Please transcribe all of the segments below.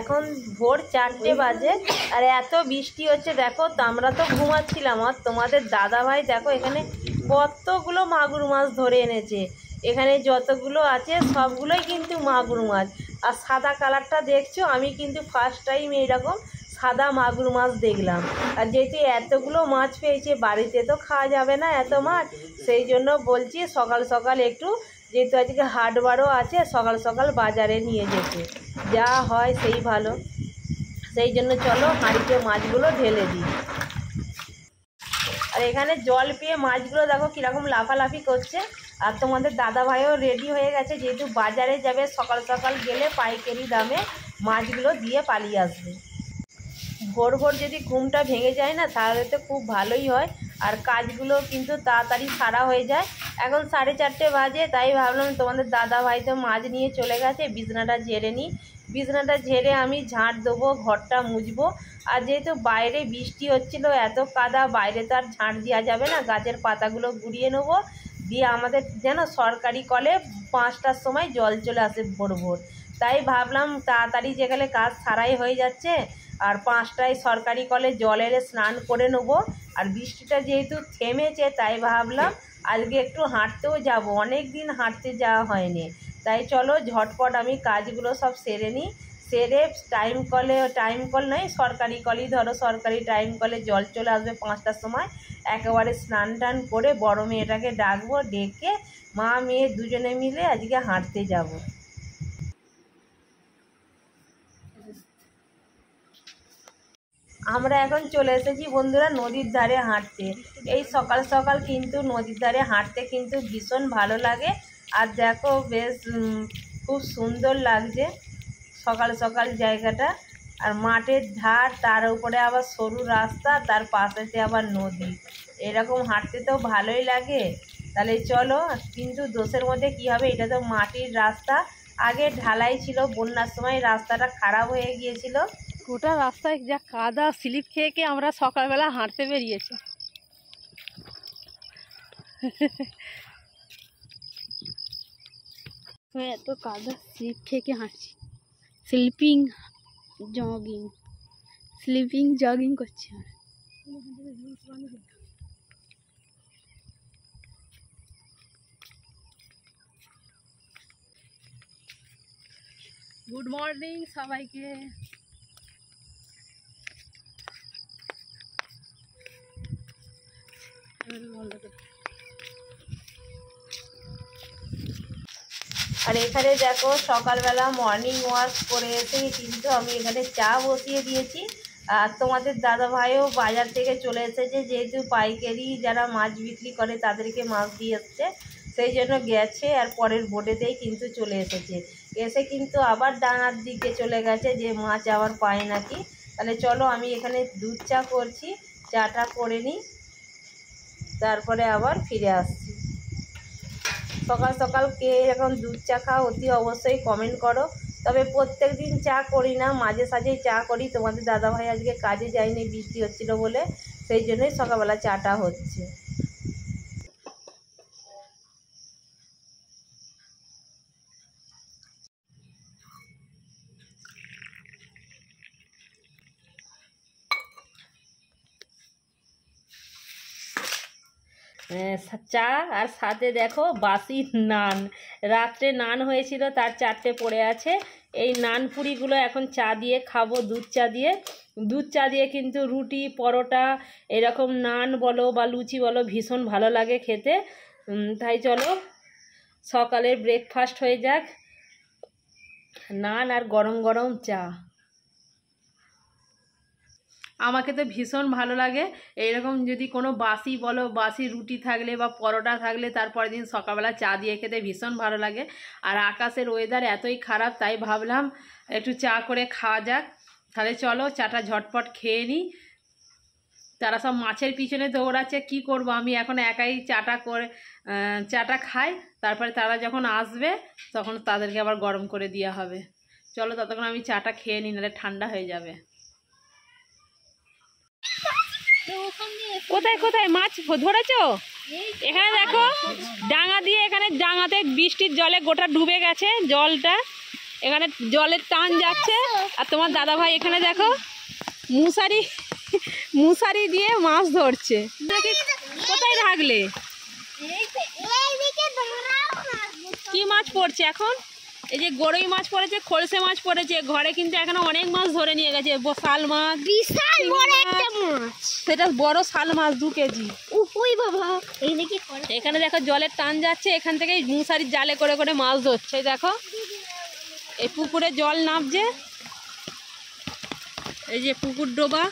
এখন ভোর 4টে বাজে আর এত বৃষ্টি হচ্ছে দেখো। তো আমরা তো ঘুমাচ্ছিলাম আর তোমাদের দাদাভাই দেখো এখানে কতগুলো মাগুর মাছ ধরে এনেছে। এখানে যতগুলো আছে সবগুলোই কিন্তু মাগুর মাছ। আর সাদা কালারটা দেখছো, আমি কিন্তু ফার্স্ট টাইম এইরকম সাদা মাগুর মাছ দেখলাম। আর যেহেতু এতগুলো মাছ পেয়েছে, বাড়িতে তো খাওয়া যাবে না এত মাছ, সেই জন্য বলছি সকাল সকাল একটু, যেহেতু আজকে হাটবারও আছে, সকাল সকাল বাজারে নিয়ে যেতে, যা হয় সেই ভালো। সেই জন্য চলো হাঁড়িতে মাছগুলো ঢেলে দিই। আর এখানে জল পেয়ে মাছগুলো দেখো কীরকম লাফালাফি করছে। আর তোমাদের দাদাভাইও রেডি হয়ে গেছে, যেহেতু বাজারে যাবে, সকাল সকাল গেলে পাইকারি দামে মাছগুলো দিয়ে পালিয়ে আসবে। ভোর ভোর যদি ঘুমটা ভেঙে যায় না, তাহলে তো খুব ভালোই হয়, আর কাজগুলো কিন্তু তাড়াতাড়ি সারা হয়ে যায়। এখন 4:30 বাজে, তাই ভাবলাম তোমাদের দাদাভাই তো মাছ নিয়ে চলে গেছে, বিছনাটা ঝেড়ে নিই। বিছনাটা ঝেড়ে আমি ঝাঁট দেবো, ঘরটা মুছবো। আর যেহেতু বাইরে বৃষ্টি হচ্ছিলো, এত কাদা, বাইরে তো আর ঝাঁট দেওয়া যাবে না, গাছের পাতাগুলো গুড়িয়ে নেবো। দিয়ে আমাদের যেন সরকারি কলে 5টার সময় জল চলে আসে ভোর ভোর, তাই ভাবলাম তাড়াতাড়ি যেখানে কাজ সারাই হয়ে যাচ্ছে, আর 5টায় সরকারি কলে জল এলে স্নান করে নেবো। আর বৃষ্টিটা যেহেতু থেমেছে, তাই ভাবলাম আজকে একটু হাঁটতেও যাব, অনেক দিন হাঁটতে যাওয়া হয়নি। তাই চলো ঝটপট আমি কাজগুলো সব সেরে নিই। সেরে টাইম কল নয়, সরকারি কলই ধরো, সরকারি টাইম কলে জল চলে আসবে 5টার সময়। একেবারে স্নান টান করে বড় মেয়েটাকে ডাকবো, ডেকে মা মেয়ে দুজনে মিলে আজকে হাঁটতে যাব। আমরা এখন চলে এসেছি বন্ধুরা নদীর ধারে হাঁটতে। এই সকাল সকাল কিন্তু নদীর ধারে হাঁটতে কিন্তু ভীষণ ভালো লাগে। আর দেখো বেশ খুব সুন্দর লাগছে সকাল সকাল জায়গাটা। আর মাঠের ধার, তার উপরে আবার সরু রাস্তা, তার পাশেতে আবার নদী, এরকম হাঁটতে তো ভালোই লাগে। তাহলে চলো, কিন্তু দোষের মধ্যে কী হবে, এটা তো মাটির রাস্তা, আগে ঢালাই ছিল, বন্যার সময় রাস্তাটা খারাপ হয়ে গিয়েছিল। গোটা রাস্তায় যা কাদা, স্লিপ খেয়ে আমরা সকালবেলা হাঁটতে বেরিয়েছি। এত কাদা, স্লিপ খেয়ে হাঁটছি, স্লিপিং জগিং করছি। গুড মর্নিং সবাইকে। আর এখানে দেখো সকালবেলা মর্নিং ওয়াক করে এসে কিন্তু আমি এখানে চা বসিয়ে দিয়েছি। আর তোমাদের দাদাভাইও বাজার থেকে চলে এসেছে, যেহেতু পাইকারি যারা মাছ বিক্রি করে তাদেরকে মাছ দিয়ে এসছে, সেই জন্য গেছে আর পরের বোটেতেই কিন্তু চলে এসেছে। এসে কিন্তু আবার ডাঙার দিকে চলে গেছে, যে মাছ আবার পায় নাকি। তাহলে চলো আমি এখানে দুধ চা করছি, চাটা করে নিই, তারপরে আবার ফিরে আসছি। সকাল সকাল কে এখন দুধ চা খাও অতি অবশ্যই কমেন্ট করো। তবে প্রত্যেক দিন চা করি না, মাঝে সাঝেই চা করি। তোমাদের দাদাভাই আজকে কাজে যায়নি, বৃষ্টি হচ্ছিল বলে, সেই জন্যই সকালবেলা চাটা হচ্ছে। চা আর সাথে দেখো বাসি নান, রাত্রে নান হয়েছিল তার 4টে পড়ে আছে। এই নান পুরিগুলো এখন চা দিয়ে খাবো, দুধ চা দিয়ে কিন্তু রুটি, পরোটা, এরকম নান বলো বা লুচি বলো, ভীষণ ভালো লাগে খেতে। তাই চলো সকালের ব্রেকফাস্ট হয়ে যাক, নান আর গরম গরম চা। আমাকে তো ভীষণ ভালো লাগে এইরকম, যদি কোনো বাসি বলো, বাসি রুটি থাকলে বা পরোটা থাকলে তারপরের দিন সকালবেলা চা দিয়ে খেতে ভীষণ ভালো লাগে। আর আকাশের ওয়েদার এতই খারাপ, তাই ভাবলাম একটু চা করে খাওয়া যাক। তাহলে চলো চাটা ঝটপট খেয়ে নিই। তারা সব মাছের পিছনে দৌড়াচ্ছে, কি করব, আমি এখন একাই চাটা খাই, তারপরে তারা যখন আসবে তখন তাদেরকে আবার গরম করে দেওয়া হবে। চলো ততক্ষণ আমি চাটা খেয়ে নিই, নাহলে ঠান্ডা হয়ে যাবে। কোথায় কোথায় মাছ ধরেছো? এখানে দেখো ডাঙা দিয়ে, এখানে ডাঙাতে বৃষ্টির জলে গোটা ডুবে গেছে জলটা। এখানে জলের টান যাচ্ছে আর তোমার দাদা ভাই এখানে দেখো মুসারি দিয়ে মাছ ধরছে। কোথায় রাখলে? কি মাছ পড়ছে এখন? এই যে গরই মাছ পড়েছে, খলসে মাছ পড়েছে। ঘরে কিন্তু এখানে অনেক মাছ ধরে নিয়ে গেছে। শাল মাছ, বিশাল বড় একটা মাছ, সেটা বড় শাল মাছ 2 কেজি। ওই বাবা, এখানে দেখো জলের টান যাচ্ছে, এখান থেকে মুসারির জালে করে করে মাছ ধরছে। দেখো এই পুকুরে জল নামছে, এই যে পুকুর ডোবা।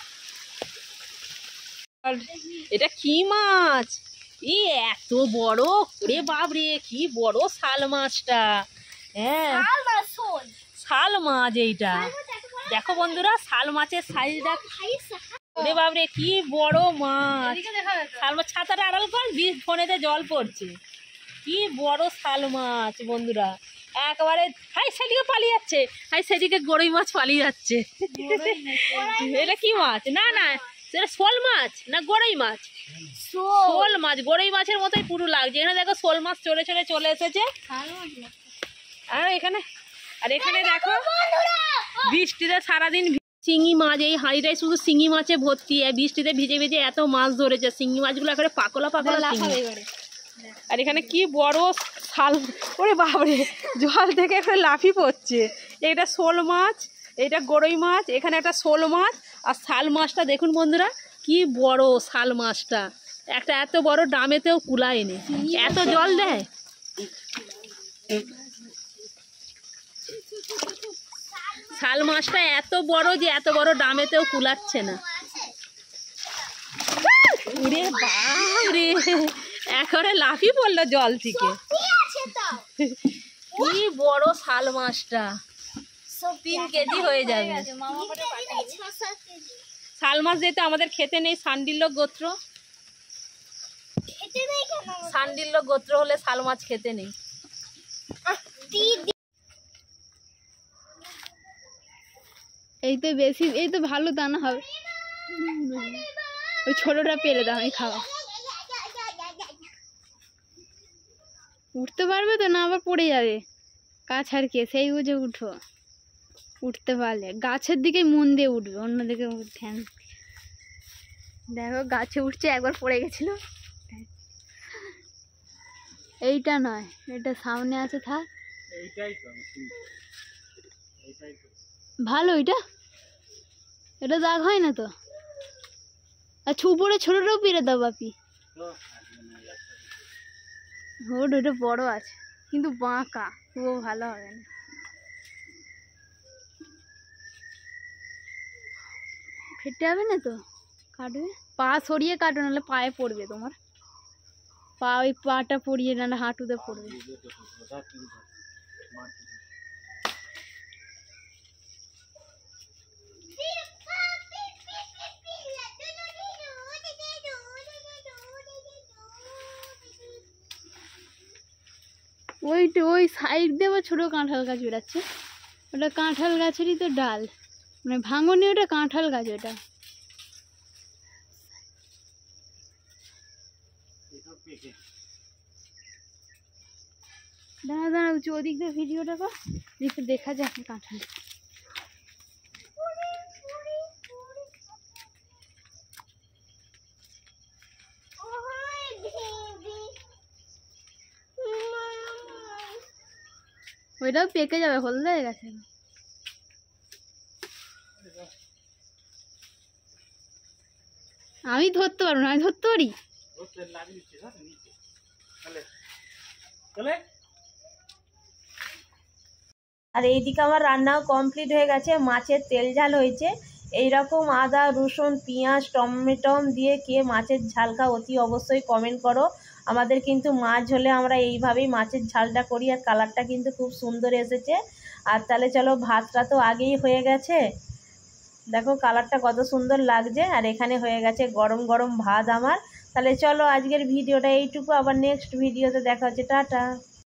এটা কি মাছ? এত বড় রে বাবরে, কি বড় শাল মাছটা। হ্যাঁ শাল মাছ এইটা। দেখো বন্ধুরা শাল মাছের সাইজটা রে বাবরে, কি বড় মাছ। শাল মাছ, ছাতাটা আড়াল কর, ফোনেতে জল পড়ছে। কি বড় শাল মাছ বন্ধুরা, একেবারে। হাই সেদিকে পালিয়ে যাচ্ছে, হাই সেদিকে গরই মাছ পালিয়ে যাচ্ছে। এটা কি মাছ? না না, সেটা শোল মাছ না গরই মাছ? শোল মাছ, গরই মাছের মতোই পুরো লাগছে। এখানে দেখো শোল মাছ চলে এসেছে। আর এখানে দেখো বৃষ্টিতে সারাদিন শিঙি মাছ, এই হাঁড়িটাই শুধু শিঙি মাছে ভর্তি। বৃষ্টিতে ভিজে ভিজে এত মাছ ধরেছে। শিঙি মাছগুলো একেবারে পাকলা পাকলা। আর এখানে কি বড় শাল, ওরে বাবরে, জল থেকে এখানে লাফি পড়ছে। এটা শোল মাছ, এটা গরই মাছ, এখানে একটা শোল মাছ। আর শাল মাছটা দেখুন বন্ধুরা, কি বড় শাল মাছটা। একটা এত বড় ড্রামেতেও কুলায়নি, এত জল দেয়। শাল মাছটা এত বড় যে এত বড় ড্রামেতেও কুলাচ্ছে না। ওরে বাবরে, একেবারে লাফি পড়লো জল থেকে। কি বড় শাল মাছটা, 3 কেজি হয়ে যাবে। শাল মাছ যেহেতু আমাদের খেতে নেই, সান্ডিল্য গোত্র, সান্ডিল্য গোত্র হলে শাল মাছ খেতে নেই। এই তো বেশি, এই তো ভালো দানা হবে। ওই ছোটটা পেরে দাও, আমি খাওয়া। উঠতে পারবে তো না? আবার পড়ে যাবে। কাছ আর কে, সেই বুঝে উঠো। উঠতে পারলে গাছের দিকে মন দিয়ে উঠবে, অন্যদিকে ধ্যান। দেখো গাছে উঠছে, একবার পড়ে গেছিল। এইটা নয়, এটা সামনে আছে, থাক। ভালো এটা দাগ হয় না তো। আচ্ছা উপরে ছোটটাও পেরে দাও বাপি। ওটা বড় আছে কিন্তু বাঁকা, ও ভালো হবে না। ফেটে যাবে না তো, কাটবে। পা সরিয়ে কাটো, নাহলে পায়ে পড়বে তোমার। ওই পাটা পড়িয়ে, নাহলে হাঁটুতে পড়বে। ওই সাইড দিয়ে আবার ছোটো কাঁঠাল গাছ বেরাচ্ছে। ওটা কাঁঠাল গাছেরই তো ডাল, মানে ভাঙনি। ওটা কাঁঠাল গাছ। ওটা দাঁড়া ওদিক দিয়ে ভিডিওটা কর, দেখা যাক কাঁঠাল। ওইটাও পেকে যাবে, হলদে হয়ে গেছে। আমি ধরতে পারবো না, আমি ধরতে পারি। আর এইদিকে আমার রান্নাও কমপ্লিট হয়ে গেছে। মাছের তেল ঝাল হয়েছে। এইরকম আদা রসুন পেঁয়াজ টমেটো দিয়ে কে মাছের ঝাল খাও অতি অবশ্যই কমেন্ট করো। আমাদের কিন্তু মাছ হলে আমরা এইভাবেই মাছের ঝালটা করি, আর কালারটা কিন্তু খুব সুন্দর এসেছে। আর তাহলে চলো, ভাতটা তো আগেই হয়ে গেছে, দেখো কালারটা কত সুন্দর লাগছে। আর এখানে হয়ে গেছে গরম গরম ভাত আমার। তাহলে চলো আজকের ভিডিওটা এইটুকু, আবার নেক্সট ভিডিওতে দেখা হচ্ছে। টাটা।